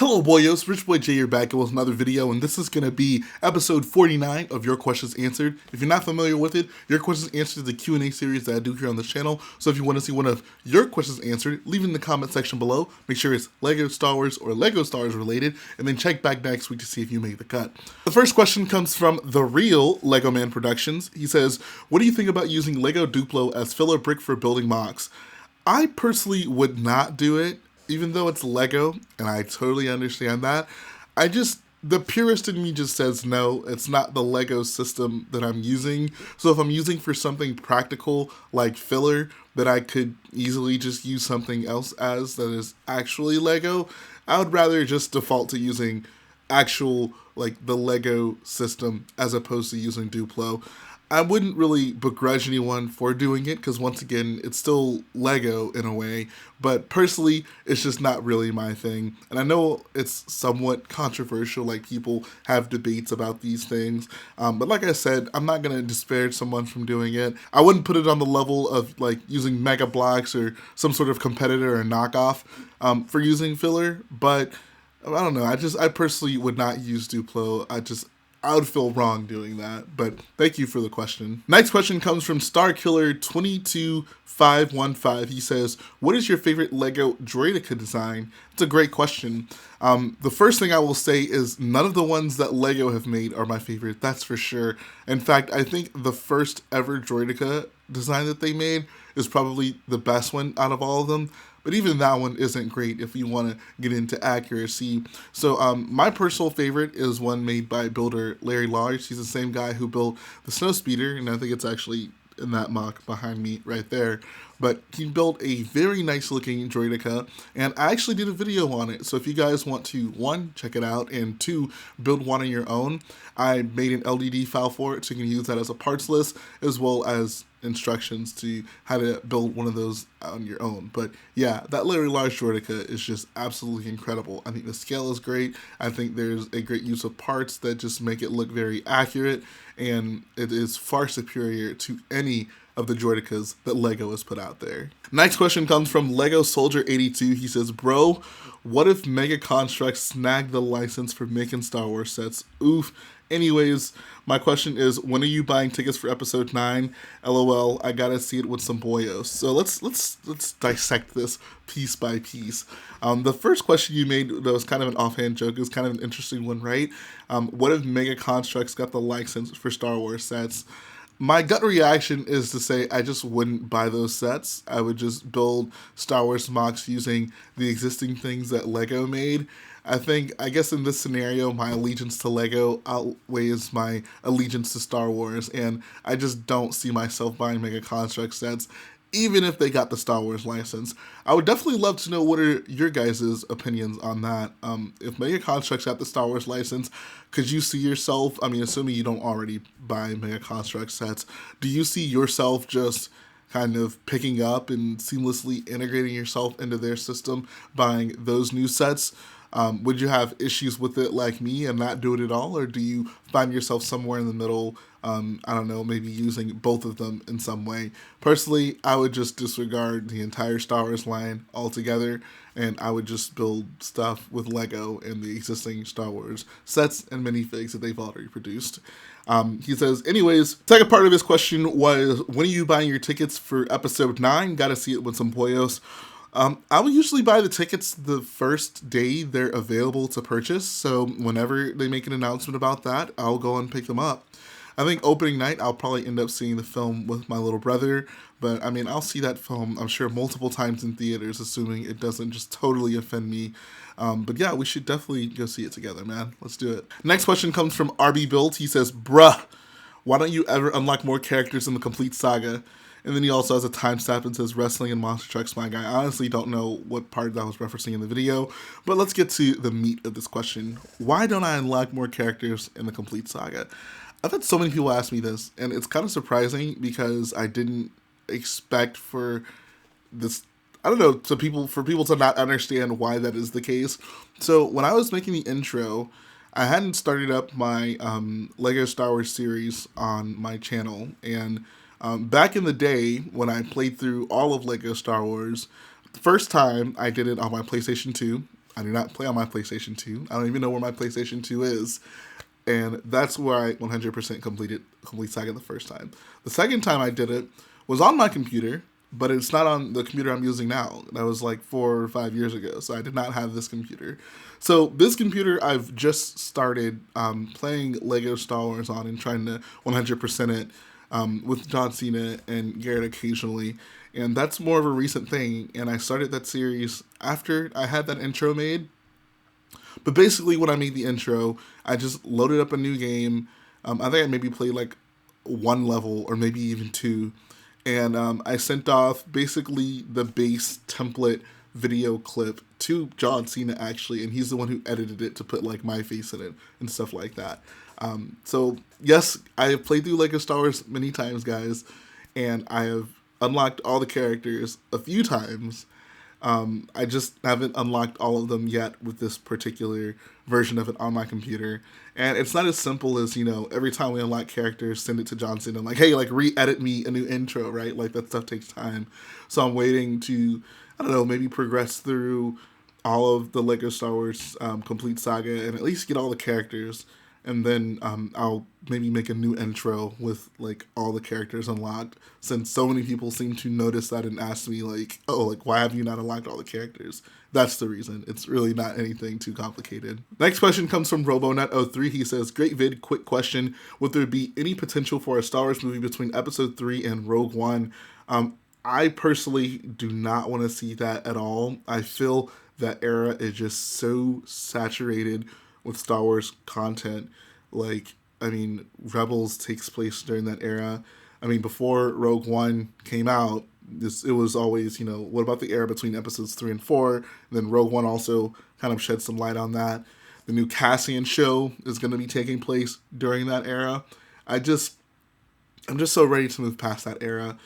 Hello boyos, Rich Boy J here back with another video, and this is going to be episode 49 of Your Questions Answered. If you're not familiar with it, Your Questions Answered is the Q&A series that I do here on the channel, so if you want to see one of your questions answered, leave it in the comment section below. Make sure it's LEGO Star Wars or LEGO Star Wars related, and then check back next week to see if you made the cut. The first question comes from The Real Lego Man Productions. He says, what do you think about using LEGO Duplo as filler brick for building mocks? I personally would not do it, even though it's Lego, and I totally understand that. The purist in me just says no, it's not the Lego system that I'm using. So if I'm using for something practical like filler that I could easily just use something else as that is actually Lego, I would rather just default to using actual, like, the Lego system as opposed to using Duplo. I wouldn't really begrudge anyone for doing it because, once again, it's still Lego in a way, but personally, it's just not really my thing. And I know it's somewhat controversial, like people have debates about these things, but like I said, I'm not going to disparage someone from doing it. I wouldn't put it on the level of like using Mega Blocks or some sort of competitor or knockoff for using filler, but I don't know, I personally would not use Duplo. I would feel wrong doing that, but thank you for the question. Next question comes from StarKiller22515. He says, what is your favorite LEGO Droideka design? It's a great question. The first thing I will say is none of the ones that LEGO have made are my favorite, that's for sure. In fact, I think the first ever Droideka design that they made is probably the best one out of all of them. But even that one isn't great if you want to get into accuracy. So my personal favorite is one made by builder Larry Large. He's the same guy who built the Snowspeeder, and I think it's actually in that mock behind me right there. But he built a very nice looking Droideka, and I actually did a video on it. So if you guys want to, 1, check it out, and 2, build one on your own, I made an LDD file for it so you can use that as a parts list, as well as instructions to how to build one of those on your own. But yeah, that Larry Large Droideka is just absolutely incredible. I think the scale is great. I think there's a great use of parts that just make it look very accurate, and it is far superior to any of the Droidekas that LEGO has put out there. Next question comes from Lego Soldier 82. He says, bro, what if Mega Construx snagged the license for making Star Wars sets? Oof. Anyways, my question is, when are you buying tickets for episode 9? LOL, I gotta see it with some boyos. So let's dissect this piece by piece. The first question you made that was kind of an offhand joke is kind of an interesting one, right? What if Mega Construx got the license for Star Wars sets? My gut reaction is to say I just wouldn't buy those sets. I would just build Star Wars mocks using the existing things that LEGO made. I guess in this scenario, my allegiance to LEGO outweighs my allegiance to Star Wars, and I just don't see myself buying Mega Construx sets, even if they got the Star Wars license. I would definitely love to know what are your guys' opinions on that. If Mega Construx got the Star Wars license, could you see yourself, I mean, assuming you don't already buy Mega Construx sets, do you see yourself just kind of picking up and seamlessly integrating yourself into their system, buying those new sets? Would you have issues with it like me and not do it at all? Or do you find yourself somewhere in the middle, I don't know, maybe using both of them in some way? Personally, I would just disregard the entire Star Wars line altogether, and I would just build stuff with LEGO and the existing Star Wars sets and minifigs that they've already produced. He says, anyways, second part of his question was, when are you buying your tickets for episode 9? Gotta see it with some boyos. I will usually buy the tickets the first day they're available to purchase, so whenever they make an announcement about that, I'll go and pick them up. I think opening night, I'll probably end up seeing the film with my little brother, but I mean, I'll see that film, I'm sure, multiple times in theaters, assuming it doesn't just totally offend me. But yeah, we should definitely go see it together, man. Let's do it. Next question comes from RB Build. He says, bruh, why don't you ever unlock more characters in the Complete Saga? And then he also has a timestamp and says, wrestling and monster trucks, my guy. I honestly don't know what part that was referencing in the video, but let's get to the meat of this question. Why don't I unlock more characters in the Complete Saga? I've had so many people ask me this, and it's kind of surprising because I didn't expect for this, I don't know, for people to not understand why that is the case. So when I was making the intro, I hadn't started up my LEGO Star Wars series on my channel, and back in the day when I played through all of LEGO Star Wars, the first time I did it on my PlayStation 2, I do not play on my PlayStation 2. I don't even know where my PlayStation 2 is. And that's where I 100% completed Complete Saga the first time. The second time I did it was on my computer, but it's not on the computer I'm using now. That was like 4 or 5 years ago, so I did not have this computer. So this computer I've just started playing LEGO Star Wars on and trying to 100% it with John Cena and Garrett occasionally. And that's more of a recent thing, and I started that series after I had that intro made. But basically, when I made the intro, I just loaded up a new game. I think I maybe played like one level or maybe even two. And I sent off basically the base template video clip to John Cena, actually. And he's the one who edited it to put like my face in it and stuff like that. So, yes, I have played through LEGO Star Wars many times, guys. And I have unlocked all the characters a few times. I just haven't unlocked all of them yet with this particular version of it on my computer. And it's not as simple as, you know, every time we unlock characters, send it to Johnson and like, hey, like re-edit me a new intro, right? Like that stuff takes time. So I'm waiting to, I don't know, maybe progress through all of the LEGO Star Wars Complete Saga and at least get all the characters. And then I'll maybe make a new intro with like all the characters unlocked, since so many people seem to notice that and ask me like, oh, like why have you not unlocked all the characters? That's the reason. It's really not anything too complicated. Next question comes from RoboNet03. He says, great vid, quick question. Would there be any potential for a Star Wars movie between Episode 3 and Rogue One? I personally do not want to see that at all. I feel that era is just so saturated with Star Wars content. Like, I mean, Rebels takes place during that era. I mean, before Rogue One came out, it was always, you know, what about the era between episodes 3 and 4? And then Rogue One also kind of shed some light on that. The new Cassian show is going to be taking place during that era. I'm just so ready to move past that era.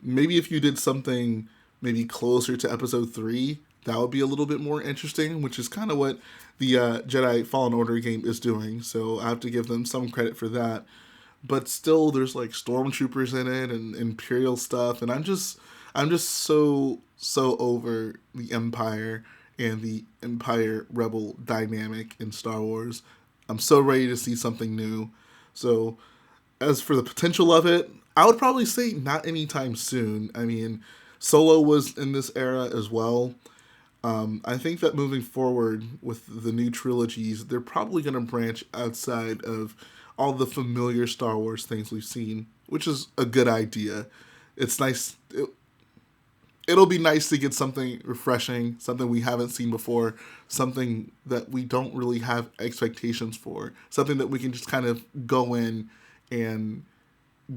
Maybe if you did something maybe closer to episode 3, that would be a little bit more interesting, which is kind of what the Jedi Fallen Order game is doing. So I have to give them some credit for that. But still, there's like stormtroopers in it and Imperial stuff, and I'm just so over the Empire and the Empire Rebel dynamic in Star Wars. I'm so ready to see something new. So as for the potential of it, I would probably say not anytime soon. I mean, Solo was in this era as well. I think that moving forward with the new trilogies, they're probably going to branch outside of all the familiar Star Wars things we've seen, which is a good idea. It's nice. It'll be nice to get something refreshing, something we haven't seen before, something that we don't really have expectations for, something that we can just kind of go in and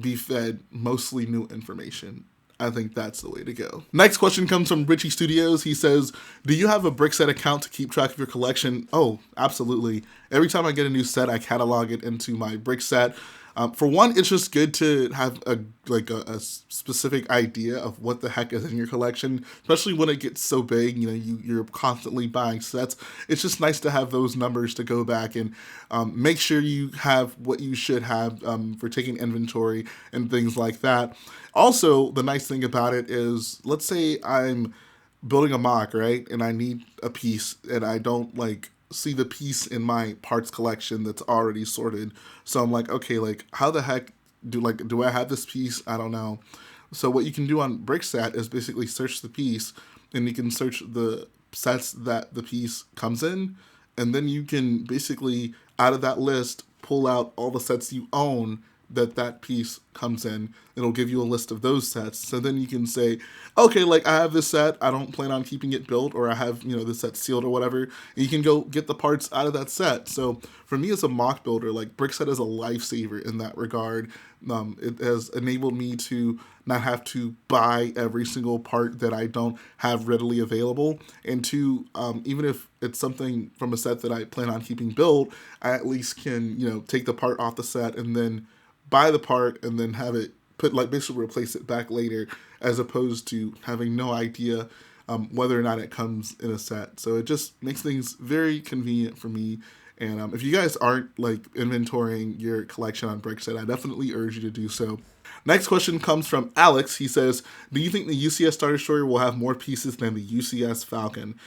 be fed mostly new information. I think that's the way to go. Next question comes from Richie Studios. He says, do you have a Brickset account to keep track of your collection? Oh, absolutely. Every time I get a new set, I catalog it into my Brickset. For one, it's just good to have a specific idea of what the heck is in your collection, especially when it gets so big. You know, you're constantly buying sets. It's just nice to have those numbers to go back and make sure you have what you should have for taking inventory and things like that. Also, the nice thing about it is, let's say I'm building a mock, right? And I need a piece and I don't see the piece in my parts collection that's already sorted. So I'm like, okay, like how the heck do I have this piece? I don't know. So what you can do on Brickset is basically search the piece, and you can search the sets that the piece comes in, and then you can basically out of that list pull out all the sets you own that piece comes in. It'll give you a list of those sets. So then you can say, okay, like I have this set, I don't plan on keeping it built, or I have, this set sealed or whatever. And you can go get the parts out of that set. So for me as a mock builder, like Brickset is a lifesaver in that regard. It has enabled me to not have to buy every single part that I don't have readily available. And to, even if it's something from a set that I plan on keeping built, I at least can, take the part off the set and then buy the part and then have it basically replace it back later, as opposed to having no idea whether or not it comes in a set. So it just makes things very convenient for me. And if you guys aren't inventorying your collection on Brickset, I definitely urge you to do so. Next question comes from Alex. He says, do you think the UCS Star Destroyer will have more pieces than the UCS Falcon?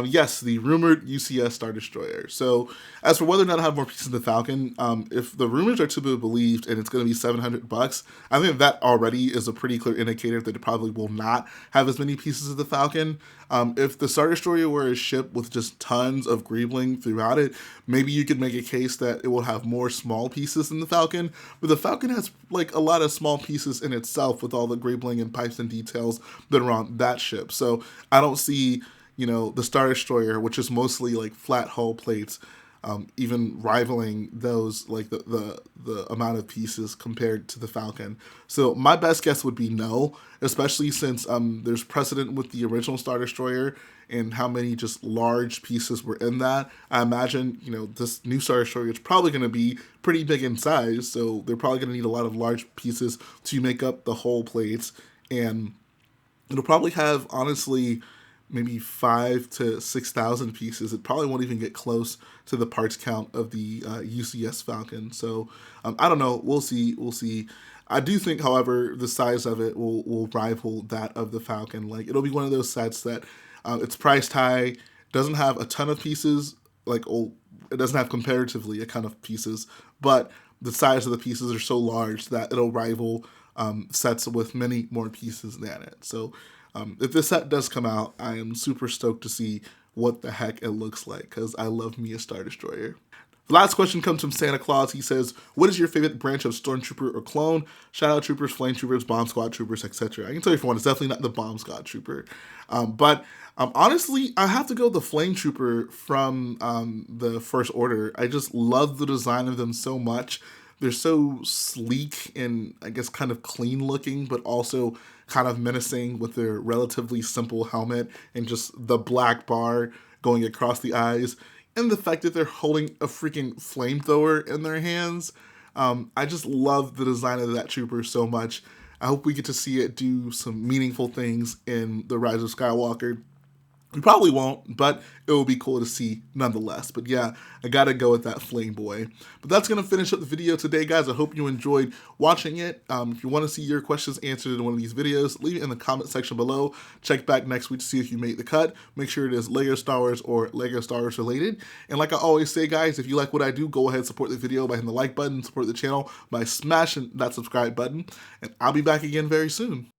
Yes, the rumored UCS Star Destroyer. So, as for whether or not I have more pieces of the Falcon, if the rumors are to be believed and it's going to be $700, I think that already is a pretty clear indicator that it probably will not have as many pieces of the Falcon. If the Star Destroyer were a ship with just tons of greebling throughout it, maybe you could make a case that it will have more small pieces than the Falcon. But the Falcon has like a lot of small pieces in itself with all the greebling and pipes and details that are on that ship. So I don't see, the Star Destroyer, which is mostly like flat hull plates, even rivaling those, like the amount of pieces compared to the Falcon. So my best guess would be no, especially since there's precedent with the original Star Destroyer and how many just large pieces were in that. I imagine, this new Star Destroyer is probably going to be pretty big in size, so they're probably going to need a lot of large pieces to make up the whole plates, and it'll probably have, honestly, maybe 5,000 to 6,000 pieces. It probably won't even get close to the parts count of the UCS Falcon. So I don't know. We'll see. We'll see. I do think, however, the size of it will rival that of the Falcon. Like, it'll be one of those sets that it's priced high, doesn't have a ton of pieces, it doesn't have comparatively a ton of pieces, but the size of the pieces are so large that it'll rival sets with many more pieces than it. So if this set does come out, I am super stoked to see what the heck it looks like, because I love me a Star Destroyer. The last question comes from Santa Claus. He says, what is your favorite branch of Stormtrooper or clone? Shadow Troopers, Flame Troopers, Bomb Squad Troopers, etc. I can tell you for one, it's definitely not the Bomb Squad Trooper. But honestly, I have to go with the Flame Trooper from the First Order. I just love the design of them so much. They're so sleek and, I guess, kind of clean looking, but also kind of menacing with their relatively simple helmet and just the black bar going across the eyes, and the fact that they're holding a freaking flamethrower in their hands. I just love the design of that trooper so much. I hope we get to see it do some meaningful things in The Rise of Skywalker. We probably won't, but it will be cool to see nonetheless. But yeah, I gotta go with that Flame Boy. But that's gonna finish up the video today, guys. I hope you enjoyed watching it. If you want to see your questions answered in one of these videos, leave it in the comment section below. Check back next week to see if you made the cut. Make sure it is LEGO Star Wars or LEGO Star Wars related. And like I always say, guys, if you like what I do, go ahead and support the video by hitting the like button, support the channel by smashing that subscribe button. And I'll be back again very soon.